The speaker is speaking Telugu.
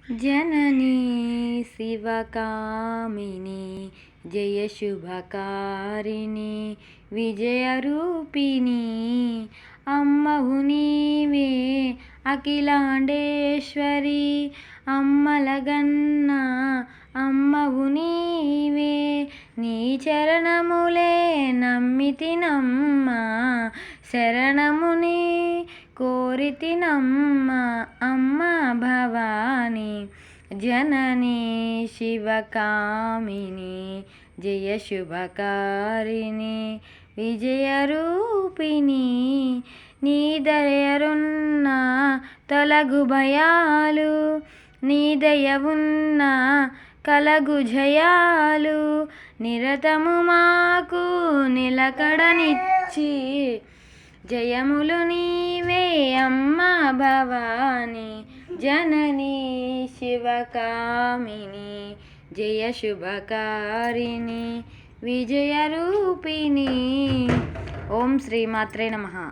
जननी शिवकामिनी जय शुभकारिणी विजयरूपिणी अम्मवु नीवे अखिलांडेश्वरी अम्मलगन्ना अम्मवु नीवे నీ చరణములే నమ్మితినమ్మ శరణముని కోరితినమ్మ అమ్మ భవాని జననీ శివకామిని జయ శుభకారిణి విజయరూపిణి నీ దయరున్న తొలగు భయాలు నీ దయవున్న కలగు జయాలు నిరతము మాకు నిలకడనిచ్చి జయములు నీవే అమ్మ భవాని జననీ శివకామిని జయ శుభకారిణి విజయరూపిణి. ఓం శ్రీమాత్రే నమః.